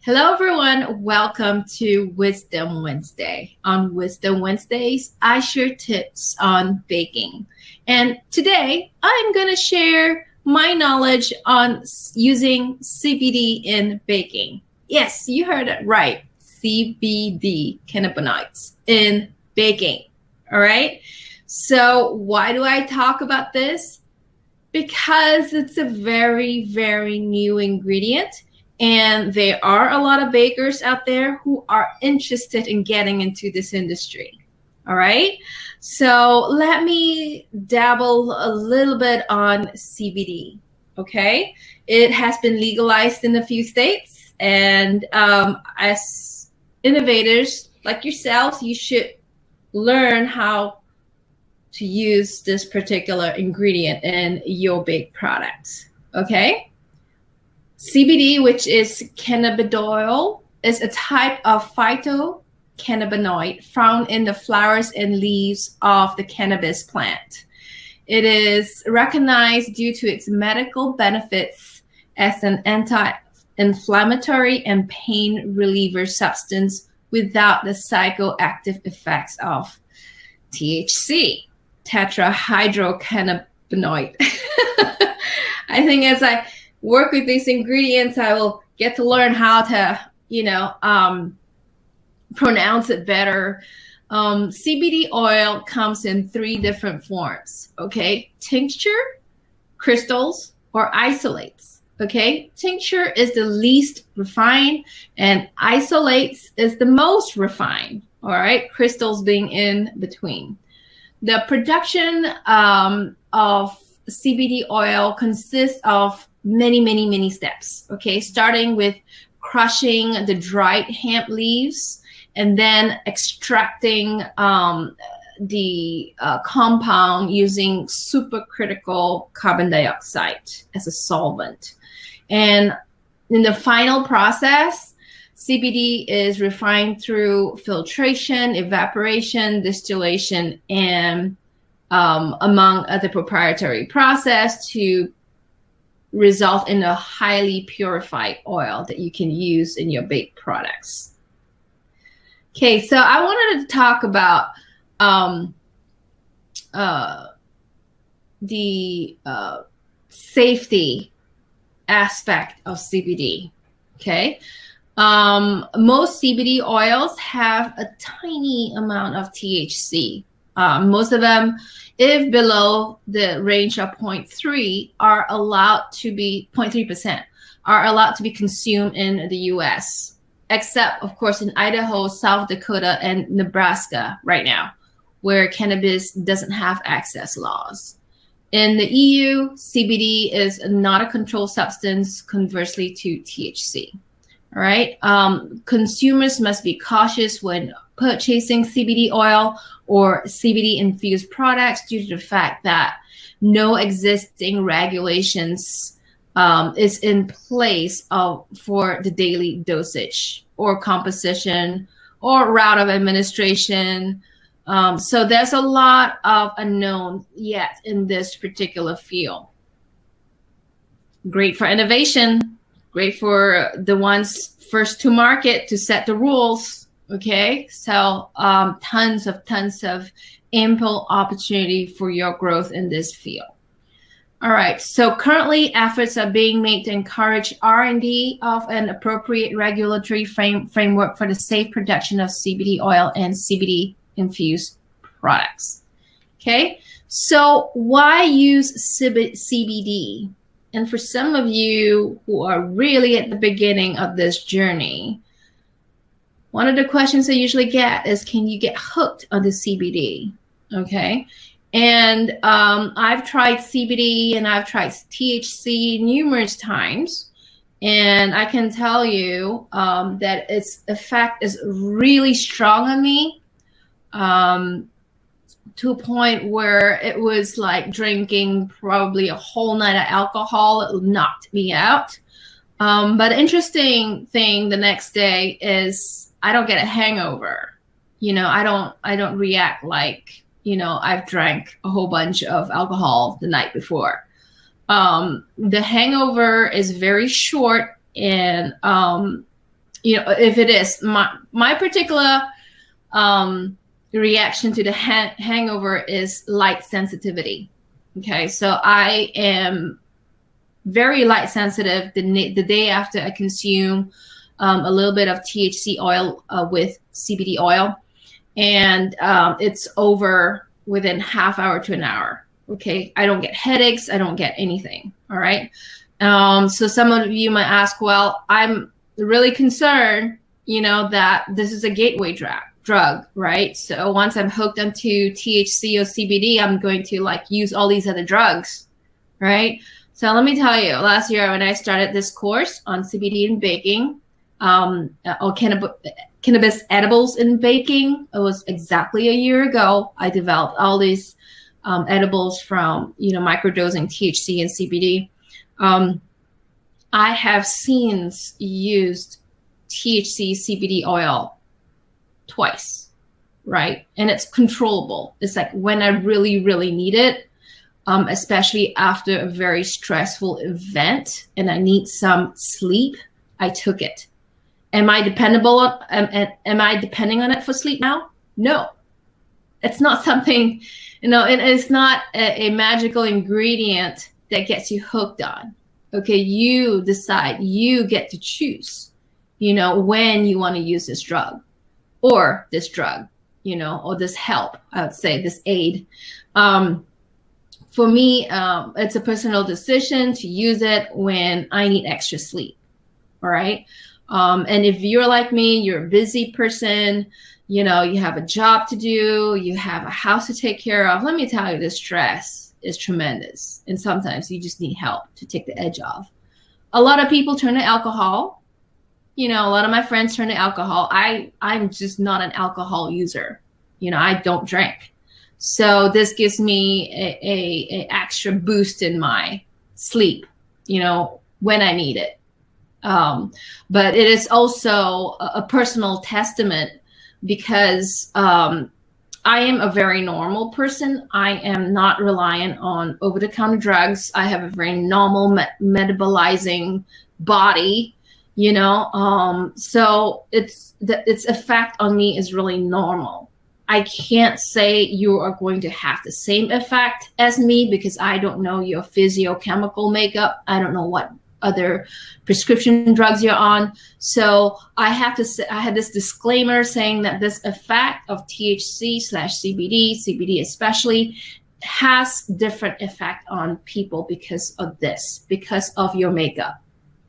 Hello, everyone. Welcome to Wisdom Wednesday. On Wisdom Wednesdays, I share tips on baking. And today, I'm going to share my knowledge on using CBD in baking. Yes, you heard it right. CBD, cannabinoids, in baking. All right. So why do I talk about this? Because it's a very, very new ingredient. And there are a lot of bakers out there who are interested in getting into this industry. All right. So let me dabble a little bit on CBD. Okay. It has been legalized in a few states. And as innovators like yourselves, you should learn how to use this particular ingredient in your baked products. Okay. CBD, which is cannabidiol, is a type of phytocannabinoid found in the flowers and leaves of the cannabis plant. It is recognized due to its medical benefits as an anti-inflammatory and pain reliever substance without the psychoactive effects of THC, tetrahydrocannabinoid. I think as I work with these ingredients, I will get to learn how to, pronounce it better. CBD oil comes in 3 different forms, okay? Tincture, crystals, or isolates, okay? Tincture is the least refined and isolates is the most refined, all right? Crystals being in between. The production of CBD oil consists of many steps, okay? Starting with crushing the dried hemp leaves and then extracting the compound using supercritical carbon dioxide as a solvent. And in the final process, CBD is refined through filtration, evaporation, distillation, and among other proprietary process to result in a highly purified oil that you can use in your baked products. Okay, so I wanted to talk about the safety aspect of CBD. Okay, most CBD oils have a tiny amount of THC. Most of them, if below the range of 0.3%, are allowed to be 0.3%, are allowed to be consumed in the US, except of course in Idaho, South Dakota, and Nebraska right now, where cannabis doesn't have access laws. In the EU, CBD is not a controlled substance, conversely to THC. All right. Consumers must be cautious when purchasing CBD oil or CBD infused products due to the fact that no existing regulations is in place for the daily dosage or composition or route of administration. So there's a lot of unknown yet in this particular field. Great for innovation. Great for the ones first to market to set the rules. Okay, so tons of ample opportunity for your growth in this field. All right, so currently efforts are being made to encourage R&D of an appropriate regulatory framework for the safe production of CBD oil and CBD infused products. Okay, so why use CBD? And for some of you who are really at the beginning of this journey, one of the questions I usually get is, can you get hooked on the CBD? Okay. And I've tried CBD and I've tried THC numerous times. And I can tell you that its effect is really strong on me. To a point where it was like drinking probably a whole night of alcohol. It knocked me out. But the interesting thing the next day is I don't get a hangover. I don't react like, I've drank a whole bunch of alcohol the night before. The hangover is very short and if it is my particular reaction to the hangover is light sensitivity. Okay, so I am very light sensitive. The day after I consume a little bit of THC oil with CBD oil, and it's over within half hour to an hour. Okay, I don't get headaches. I don't get anything. All right. So some of you might ask, well, I'm really concerned, that this is a gateway drug, right? So once I'm hooked onto THC or CBD, I'm going to use all these other drugs, right? So let me tell you, last year when I started this course on CBD and baking, or cannabis edibles in baking, it was exactly a year ago. I developed all these edibles from, microdosing THC and CBD. I have since used THC CBD oil twice, right? And it's controllable. It's like when I really, really need it, especially after a very stressful event and I need some sleep, I took it. Am I depending on it for sleep now? No. It's not something, it's not a magical ingredient that gets you hooked on. Okay, you decide, you get to choose, when you want to use this drug or this drug, or this help, I would say, this aid. For me, it's a personal decision to use it when I need extra sleep. All right. And if you're like me, you're a busy person, you have a job to do, you have a house to take care of. Let me tell you, the stress is tremendous. And sometimes you just need help to take the edge off. A lot of people turn to alcohol. A lot of my friends turn to alcohol. I'm just not an alcohol user. I don't drink. So this gives me a extra boost in my sleep, when I need it. But it is also a personal testament because I am a very normal person. I am not reliant on over-the-counter drugs. I have a very normal metabolizing body, so its effect on me is really normal. I can't say you are going to have the same effect as me because I don't know your physiochemical makeup. I don't know what other prescription drugs you're on. So I have to say, I had this disclaimer saying that this effect of THC/CBD especially, has different effect on people because of your makeup.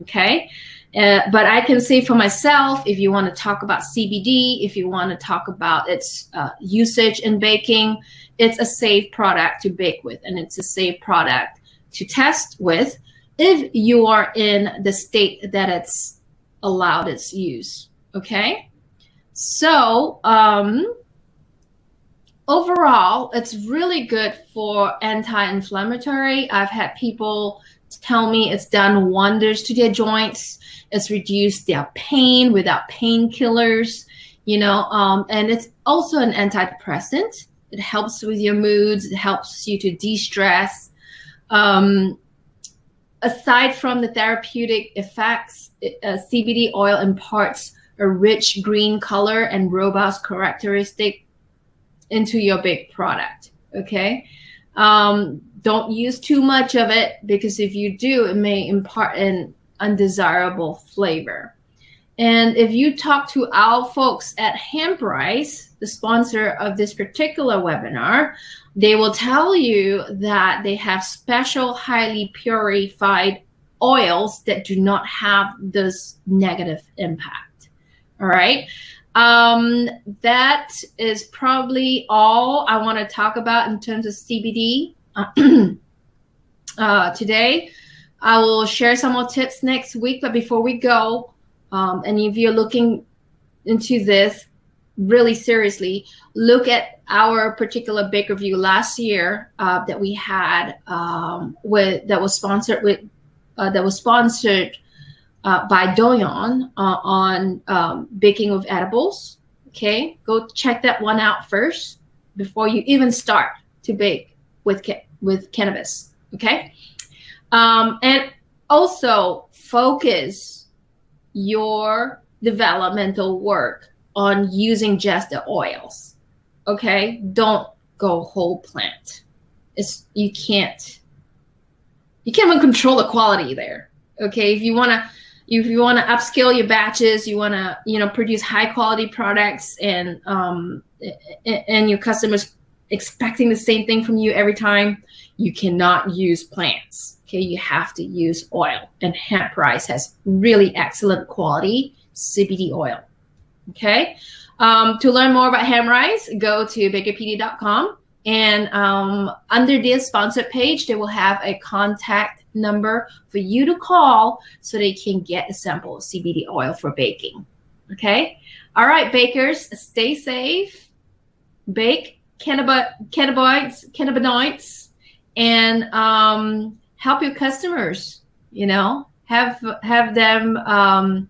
Okay. But I can say for myself, if you want to talk about CBD, if you want to talk about its usage in baking, it's a safe product to bake with, and it's a safe product to test with if you are in the state that it's allowed its use. Okay. So overall, it's really good for anti-inflammatory. I've had people tell me it's done wonders to their joints. It's reduced their pain without painkillers, and it's also an antidepressant. It helps with your moods. It helps you to de-stress. Aside from the therapeutic effects, CBD oil imparts a rich green color and robust characteristic into your baked product. Okay. Don't use too much of it, because if you do, it may impart an undesirable flavor. And if you talk to our folks at Hemprice, the sponsor of this particular webinar, they will tell you that they have special highly purified oils that do not have this negative impact. All right. That is probably all I want to talk about in terms of CBD today. I will share some more tips next week, but before we go, and if you're looking into this really seriously, look at our particular bake review last year that we had that was sponsored by Doyon on baking with edibles. Okay, go check that one out first before you even start to bake with cannabis. Okay, and also focus your developmental work on using just the oils. Okay, don't go whole plant. You can't even control the quality there. Okay, if you want to upscale your batches, you want to produce high quality products, and your customers expecting the same thing from you every time, you cannot use plants. Okay, you have to use oil, and Hemp Rice has really excellent quality CBD oil. Okay, to learn more about Hemp Rice, go to BAKERpedia.com, and under this sponsored page, they will have a contact number for you to call so they can get a sample of CBD oil for baking. Okay, all right, bakers, stay safe, bake cannabinoids, and help your customers. Have them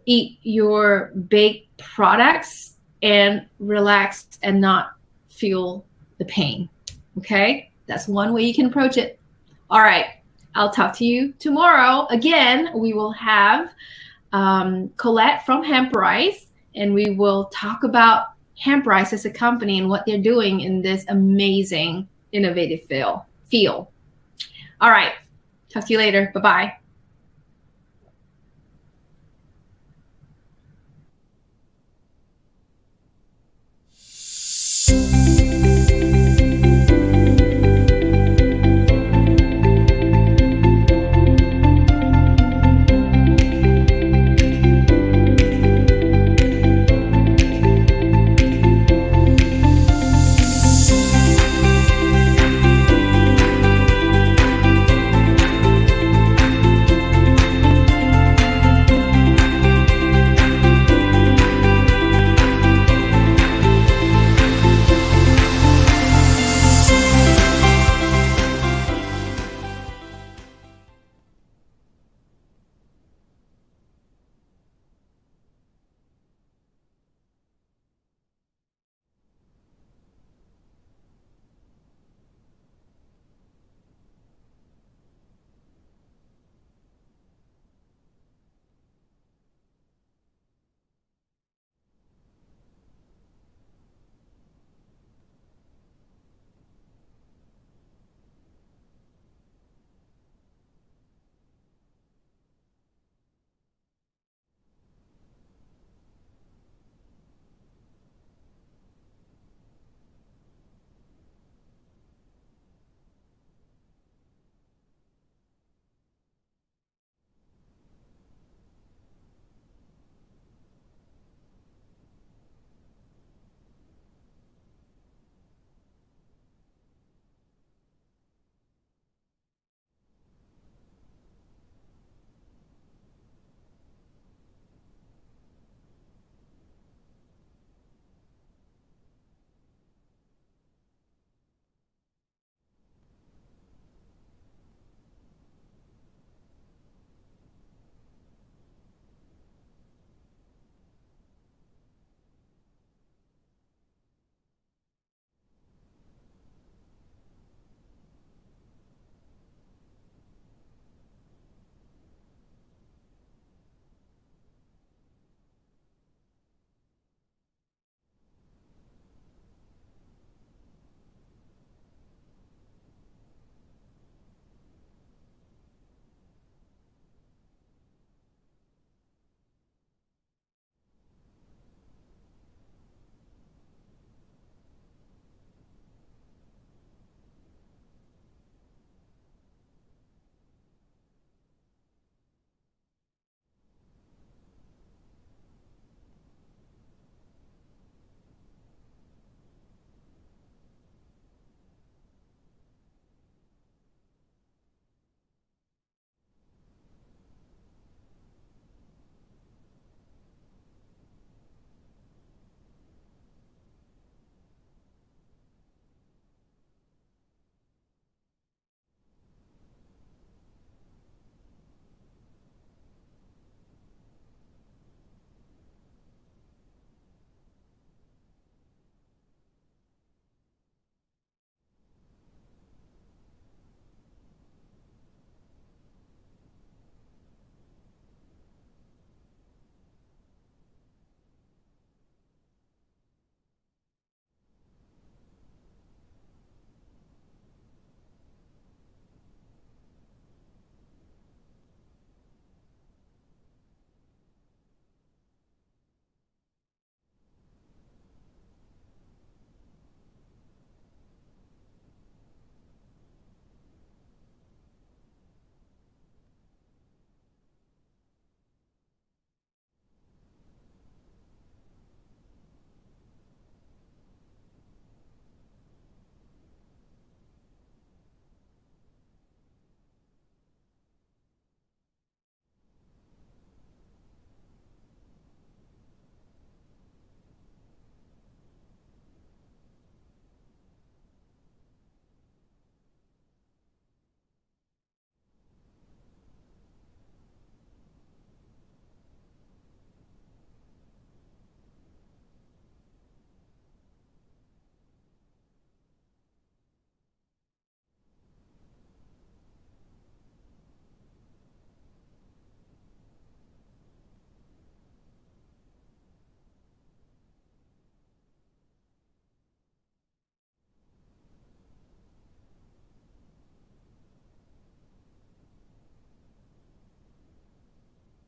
eat your baked products and relax and not feel the pain. Okay, that's one way you can approach it. All right, I'll talk to you tomorrow. Again, we will have Colette from Hemp Rice, and we will talk about Hemp Rice as a company and what they're doing in this amazing, innovative field. All right, talk to you later. Bye-bye.